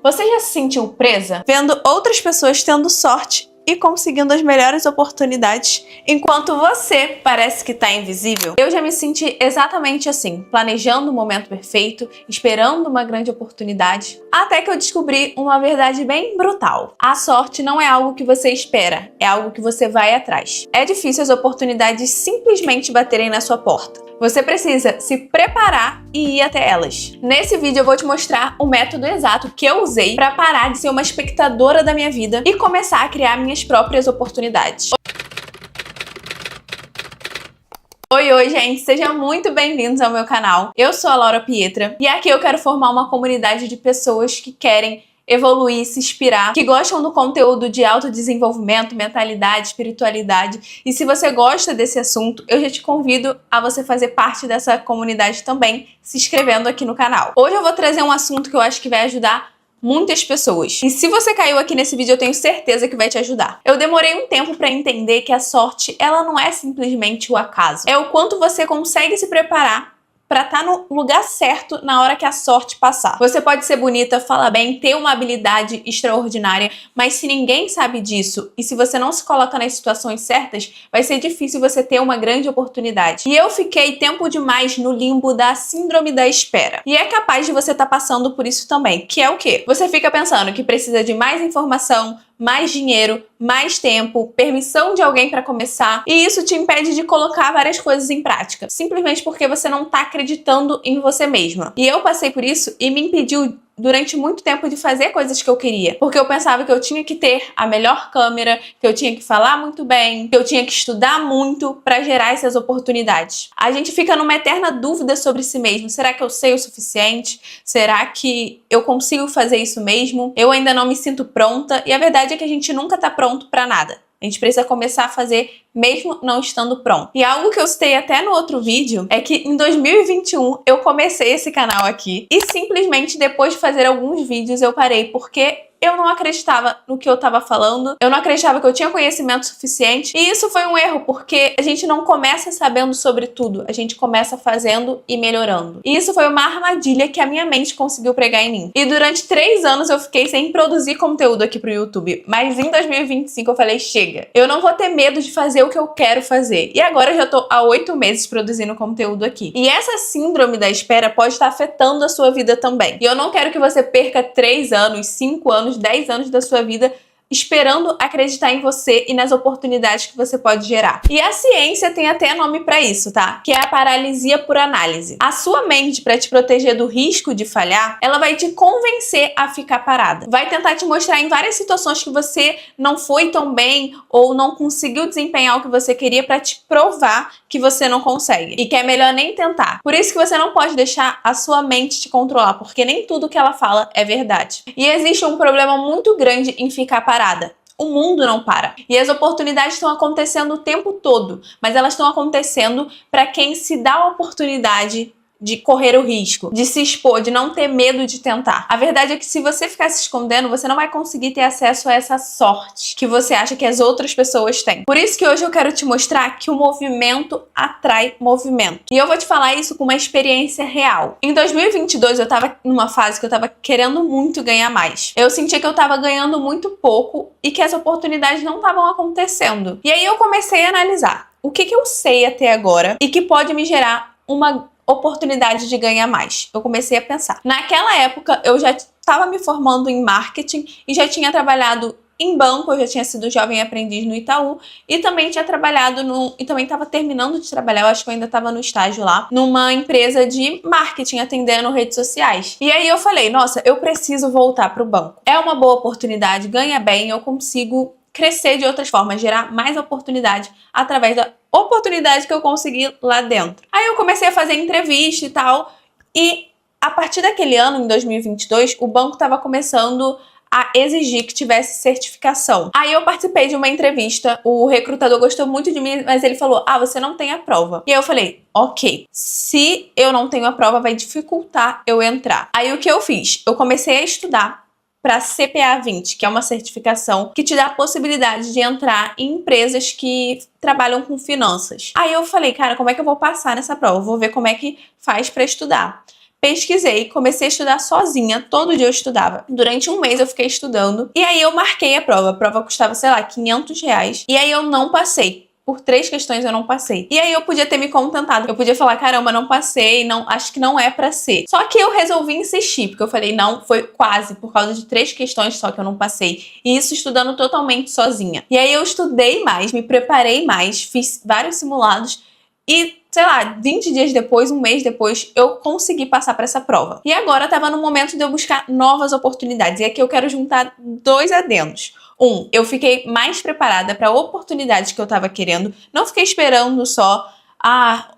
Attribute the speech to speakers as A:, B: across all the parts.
A: Você já se sentiu presa? Vendo outras pessoas tendo sorte e conseguindo as melhores oportunidades, enquanto você parece que está invisível? Eu já me senti exatamente assim, planejando o momento perfeito, esperando uma grande oportunidade, até que eu descobri uma verdade bem brutal. A sorte não é algo que você espera, é algo que você vai atrás. É difícil as oportunidades simplesmente baterem na sua porta. Você precisa se preparar e ir até elas. Nesse vídeo eu vou te mostrar o método exato que eu usei para parar de ser uma espectadora da minha vida e começar a criar minhas próprias oportunidades. Oi, gente! Sejam muito bem-vindos ao meu canal. Eu sou a Laura Pietra e aqui eu quero formar uma comunidade de pessoas que querem evoluir, se inspirar, que gostam do conteúdo de autodesenvolvimento, mentalidade, espiritualidade. E se você gosta desse assunto, eu já te convido a você fazer parte dessa comunidade também, se inscrevendo aqui no canal. Hoje eu vou trazer um assunto que eu acho que vai ajudar muitas pessoas. E se você caiu aqui nesse vídeo, eu tenho certeza que vai te ajudar. Eu demorei um tempo para entender que a sorte, ela não é simplesmente o acaso. É o quanto você consegue se preparar para estar no lugar certo na hora que a sorte passar. Você pode ser bonita, falar bem, ter uma habilidade extraordinária, mas se ninguém sabe disso e se você não se coloca nas situações certas, vai ser difícil você ter uma grande oportunidade. E eu fiquei tempo demais no limbo da síndrome da espera. E é capaz de você estar passando por isso também, que é o quê? Você fica pensando que precisa de mais informação, mais dinheiro, mais tempo, permissão de alguém para começar, e isso te impede de colocar várias coisas em prática, simplesmente porque você não tá acreditando em você mesma. E eu passei por isso e me impediu durante muito tempo de fazer coisas que eu queria, porque eu pensava que eu tinha que ter a melhor câmera, que eu tinha que falar muito bem, que eu tinha que estudar muito para gerar essas oportunidades. A gente fica numa eterna dúvida sobre si mesmo. Será que eu sei o suficiente? Será que eu consigo fazer isso mesmo? Eu ainda não me sinto pronta, e a verdade é que a gente nunca tá pronto para nada. A gente precisa começar a fazer mesmo não estando pronto. E algo que eu citei até no outro vídeo é que em 2021 eu comecei esse canal aqui e simplesmente depois de fazer alguns vídeos eu parei porque eu não acreditava no que eu tava falando, eu não acreditava que eu tinha conhecimento suficiente, e isso foi um erro, porque a gente não começa sabendo sobre tudo, a gente começa fazendo e melhorando. E isso foi uma armadilha que a minha mente conseguiu pregar em mim. E durante 3 anos eu fiquei sem produzir conteúdo aqui pro YouTube, mas em 2025 eu falei, chega, eu não vou ter medo de fazer o que eu quero fazer. E agora eu já tô há 8 meses produzindo conteúdo aqui. E essa síndrome da espera pode estar afetando a sua vida também. E eu não quero que você perca 3 anos, 5 anos, 10 anos da sua vida esperando acreditar em você e nas oportunidades que você pode gerar. E a ciência tem até nome para isso, tá? Que é a paralisia por análise. A sua mente, para te proteger do risco de falhar, ela vai te convencer a ficar parada. Vai tentar te mostrar em várias situações que você não foi tão bem ou não conseguiu desempenhar o que você queria para te provar que você não consegue e que é melhor nem tentar. Por isso que você não pode deixar a sua mente te controlar, porque nem tudo que ela fala é verdade. E existe um problema muito grande em ficar parada. O mundo não para. E as oportunidades estão acontecendo o tempo todo, mas elas estão acontecendo para quem se dá a oportunidade de correr o risco, de se expor, de não ter medo de tentar. A verdade é que se você ficar se escondendo, você não vai conseguir ter acesso a essa sorte que você acha que as outras pessoas têm. Por isso que hoje eu quero te mostrar que o movimento atrai movimento. E eu vou te falar isso com uma experiência real. Em 2022 eu tava numa fase que eu tava querendo muito ganhar mais. Eu sentia que eu tava ganhando muito pouco e que as oportunidades não estavam acontecendo. E aí eu comecei a analisar o que eu sei até agora e que pode me gerar uma oportunidade de ganhar mais. Eu comecei a pensar. Naquela época, eu já estava me formando em marketing e já tinha trabalhado em banco, eu já tinha sido jovem aprendiz no Itaú e também tinha trabalhado e também estava terminando de trabalhar, eu acho que eu ainda estava no estágio lá, numa empresa de marketing atendendo redes sociais. E aí eu falei, nossa, eu preciso voltar para o banco. É uma boa oportunidade, ganha bem, eu consigo crescer de outras formas, gerar mais oportunidade através da oportunidade que eu consegui lá dentro. Aí eu comecei a fazer entrevista e tal, e a partir daquele ano, em 2022, o banco estava começando a exigir que tivesse certificação. Aí eu participei de uma entrevista, o recrutador gostou muito de mim, mas ele falou, você não tem a prova. E aí eu falei, ok, se eu não tenho a prova, vai dificultar eu entrar. Aí o que eu fiz? Eu comecei a estudar para CPA 20, que é uma certificação que te dá a possibilidade de entrar em empresas que trabalham com finanças. Aí eu falei, cara, como é que eu vou passar nessa prova? Eu vou ver como é que faz para estudar. pesquisei, comecei a estudar sozinha, todo dia eu estudava. Durante um mês eu fiquei estudando, e aí eu marquei a prova custava, sei lá, R$ 500, e aí eu não passei. Por 3 questões eu não passei. E aí eu podia ter me contentado. Eu podia falar, caramba, não passei, não, acho que não é pra ser. Só que eu resolvi insistir, porque eu falei, não, foi quase, por causa de 3 questões só que eu não passei. E isso estudando totalmente sozinha. E aí eu estudei mais, me preparei mais, fiz vários simulados e, sei lá, 20 dias depois, um mês depois, eu consegui passar para essa prova. E agora tava no momento de eu buscar novas oportunidades. E aqui eu quero juntar 2 adendos. Eu fiquei mais preparada para oportunidades que eu tava querendo. Não fiquei esperando só,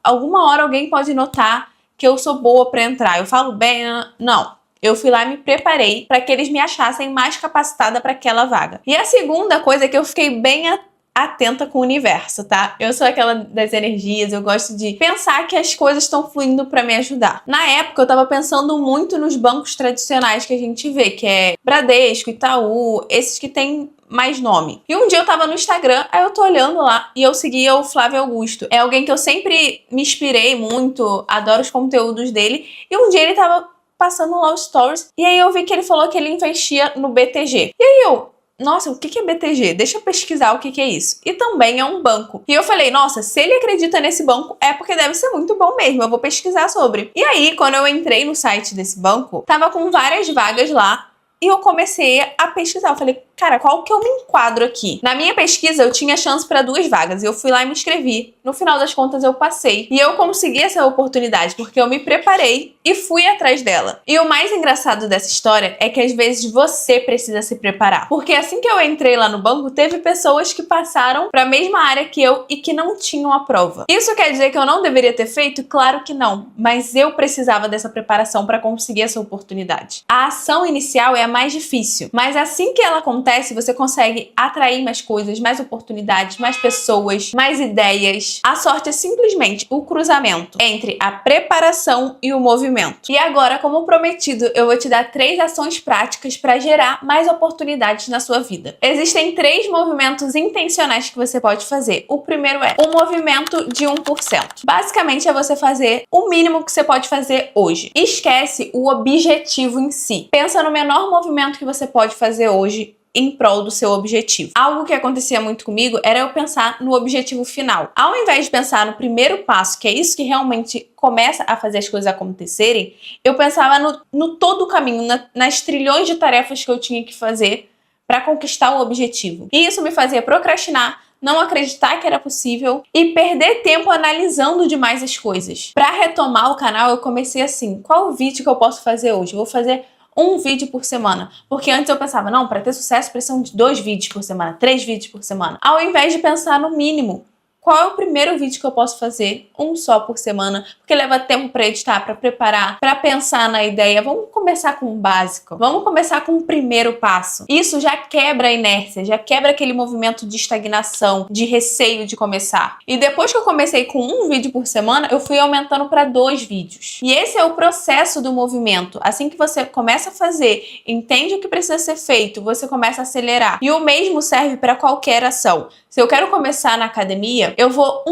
A: alguma hora alguém pode notar que eu sou boa para entrar. Eu falo bem, não. Eu fui lá e me preparei para que eles me achassem mais capacitada para aquela vaga. E a segunda coisa é que eu fiquei bem atenta com o universo, tá? Eu sou aquela das energias, eu gosto de pensar que as coisas estão fluindo pra me ajudar. Na época, eu tava pensando muito nos bancos tradicionais que a gente vê, que é Bradesco, Itaú, esses que tem mais nome. E um dia eu tava no Instagram, aí eu tô olhando lá e eu seguia o Flávio Augusto. É alguém que eu sempre me inspirei muito, adoro os conteúdos dele. E um dia ele tava passando lá os stories e aí eu vi que ele falou que ele investia no BTG. E aí nossa, o que é BTG? Deixa eu pesquisar o que é isso. E também é um banco. E eu falei, nossa, se ele acredita nesse banco, é porque deve ser muito bom mesmo, eu vou pesquisar sobre. E aí, quando eu entrei no site desse banco, tava com várias vagas lá, e eu comecei a pesquisar. Eu falei, cara, qual que eu me enquadro aqui? Na minha pesquisa, eu tinha chance para 2 vagas. Eu fui lá e me inscrevi. No final das contas, eu passei. E eu consegui essa oportunidade, porque eu me preparei e fui atrás dela. E o mais engraçado dessa história é que às vezes você precisa se preparar. Porque assim que eu entrei lá no banco, teve pessoas que passaram para a mesma área que eu e que não tinham a prova. Isso quer dizer que eu não deveria ter feito? Claro que não. Mas eu precisava dessa preparação para conseguir essa oportunidade. A ação inicial é a mais difícil. Mas assim que ela acontece, você consegue atrair mais coisas, mais oportunidades, mais pessoas, mais ideias. A sorte é simplesmente o cruzamento entre a preparação e o movimento. E agora, como prometido, eu vou te dar 3 ações práticas para gerar mais oportunidades na sua vida. Existem 3 movimentos intencionais que você pode fazer. O primeiro é o movimento de 1%. Basicamente é você fazer o mínimo que você pode fazer hoje. Esquece o objetivo em si. Pensa no menor movimento que você pode fazer hoje em prol do seu objetivo. Algo que acontecia muito comigo era eu pensar no objetivo final. Ao invés de pensar no primeiro passo, que é isso que realmente começa a fazer as coisas acontecerem, eu pensava no todo o caminho, nas trilhões de tarefas que eu tinha que fazer para conquistar o objetivo. E isso me fazia procrastinar, não acreditar que era possível e perder tempo analisando demais as coisas. Para retomar o canal, eu comecei assim, qual vídeo que eu posso fazer hoje? Eu vou fazer um vídeo por semana. Porque antes eu pensava, não, para ter sucesso precisam de 2 vídeos por semana, 3 vídeos por semana. Ao invés de pensar no mínimo, qual é o primeiro vídeo que eu posso fazer? Um só por semana, porque leva tempo para editar, para preparar, para pensar na ideia. Vamos começar com o básico. Vamos começar com o primeiro passo. Isso já quebra a inércia, já quebra aquele movimento de estagnação, de receio de começar. E depois que eu comecei com um vídeo por semana, eu fui aumentando para 2 vídeos. E esse é o processo do movimento. Assim que você começa a fazer, entende o que precisa ser feito, você começa a acelerar. E o mesmo serve para qualquer ação. Se eu quero começar na academia, eu vou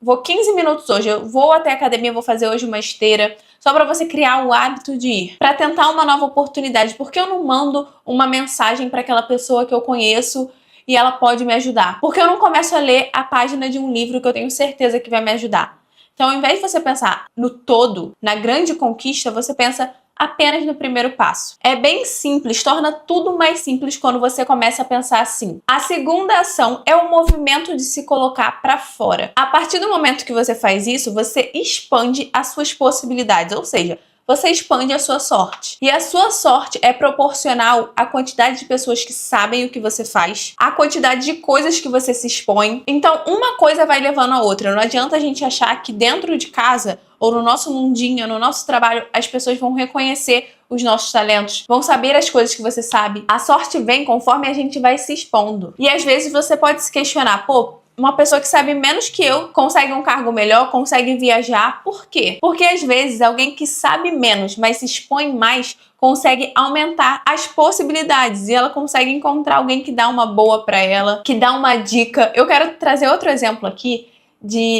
A: vou 15 minutos hoje, eu vou até a academia, vou fazer hoje uma esteira, só para você criar o hábito de ir, para tentar uma nova oportunidade. Porque eu não mando uma mensagem para aquela pessoa que eu conheço e ela pode me ajudar? Porque eu não começo a ler a página de um livro que eu tenho certeza que vai me ajudar? Então, ao invés de você pensar no todo, na grande conquista, você pensa apenas no primeiro passo. É bem simples, torna tudo mais simples quando você começa a pensar assim. A segunda ação é o movimento de se colocar para fora. A partir do momento que você faz isso, você expande as suas possibilidades, ou seja, você expande a sua sorte. E a sua sorte é proporcional à quantidade de pessoas que sabem o que você faz, à quantidade de coisas que você se expõe. Então, uma coisa vai levando a outra. Não adianta a gente achar que dentro de casa ou no nosso mundinho, no nosso trabalho, as pessoas vão reconhecer os nossos talentos, vão saber as coisas que você sabe. A sorte vem conforme a gente vai se expondo. E às vezes você pode se questionar, uma pessoa que sabe menos que eu consegue um cargo melhor, consegue viajar. Por quê? Porque às vezes alguém que sabe menos, mas se expõe mais, consegue aumentar as possibilidades e ela consegue encontrar alguém que dá uma boa pra ela, que dá uma dica. Eu quero trazer outro exemplo aqui,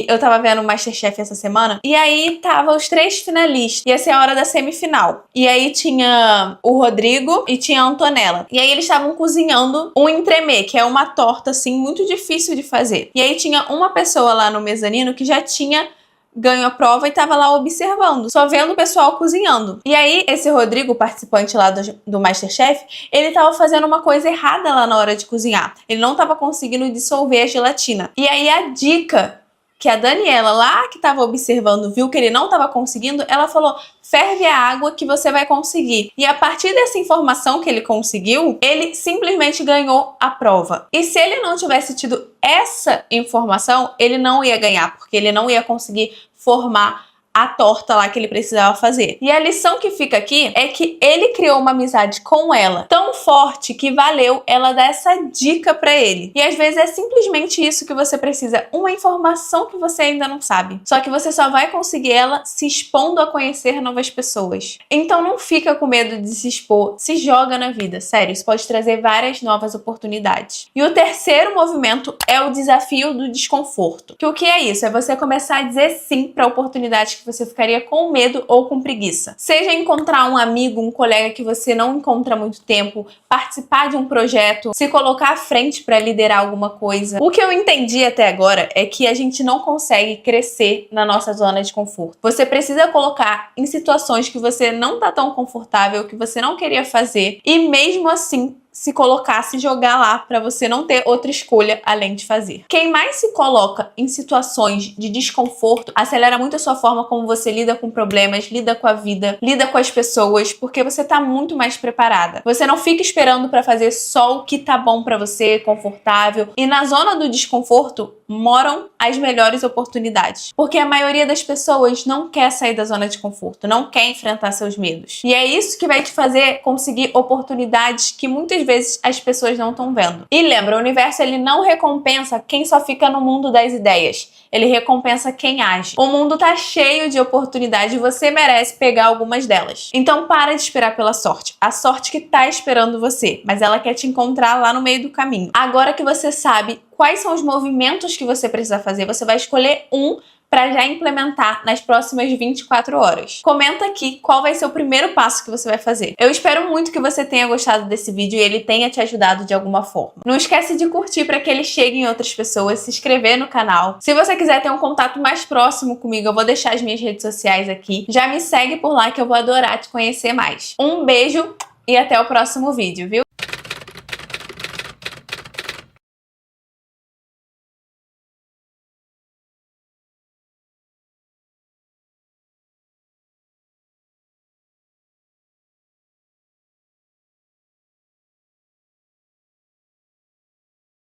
A: Eu tava vendo o MasterChef essa semana, e aí tava os 3 finalistas. Ia ser a hora da semifinal. E aí tinha o Rodrigo e tinha a Antonella. E aí eles estavam cozinhando um entremê, que é uma torta, assim, muito difícil de fazer. E aí tinha uma pessoa lá no mezanino que já tinha ganho a prova e tava lá observando, só vendo o pessoal cozinhando. E aí, esse Rodrigo, participante lá do MasterChef, ele tava fazendo uma coisa errada lá na hora de cozinhar. Ele não tava conseguindo dissolver a gelatina. E aí, a dica que a Daniela lá que tava observando viu que ele não tava conseguindo, ela falou: ferve a água que você vai conseguir. E a partir dessa informação que ele conseguiu, ele simplesmente ganhou a prova. E se ele não tivesse tido essa informação, ele não ia ganhar, porque ele não ia conseguir formar a torta lá que ele precisava fazer. E a lição que fica aqui é que ele criou uma amizade com ela tão forte que valeu ela dar essa dica pra ele. E às vezes é simplesmente isso que você precisa, uma informação que você ainda não sabe. Só que você só vai conseguir ela se expondo a conhecer novas pessoas. Então não fica com medo de se expor, se joga na vida, sério, isso pode trazer várias novas oportunidades. E o terceiro movimento é o desafio do desconforto. Que o que é isso? É você começar a dizer sim para oportunidades que você ficaria com medo ou com preguiça. Seja encontrar um amigo, um colega que você não encontra há muito tempo, participar de um projeto, se colocar à frente para liderar alguma coisa. O que eu entendi até agora é que a gente não consegue crescer na nossa zona de conforto. Você precisa colocar em situações que você não tá tão confortável, que você não queria fazer, e mesmo assim se colocar, se jogar lá para você não ter outra escolha além de fazer. Quem mais se coloca em situações de desconforto acelera muito a sua forma como você lida com problemas, lida com a vida, lida com as pessoas, porque você tá muito mais preparada. Você não fica esperando para fazer só o que tá bom para você, confortável. E na zona do desconforto moram as melhores oportunidades. Porque a maioria das pessoas não quer sair da zona de conforto, não quer enfrentar seus medos. E é isso que vai te fazer conseguir oportunidades que muitas vezes as pessoas não estão vendo. E lembra, o universo ele não recompensa quem só fica no mundo das ideias. Ele recompensa quem age. O mundo tá cheio de oportunidades e você merece pegar algumas delas. Então para de esperar pela sorte. A sorte que tá esperando você, mas ela quer te encontrar lá no meio do caminho. Agora que você sabe quais são os movimentos que você precisa fazer, você vai escolher um para já implementar nas próximas 24 horas. Comenta aqui qual vai ser o primeiro passo que você vai fazer. Eu espero muito que você tenha gostado desse vídeo e ele tenha te ajudado de alguma forma. Não esquece de curtir para que ele chegue em outras pessoas, se inscrever no canal. Se você quiser ter um contato mais próximo comigo, eu vou deixar as minhas redes sociais aqui. Já me segue por lá que eu vou adorar te conhecer mais. Um beijo e até o próximo vídeo, viu?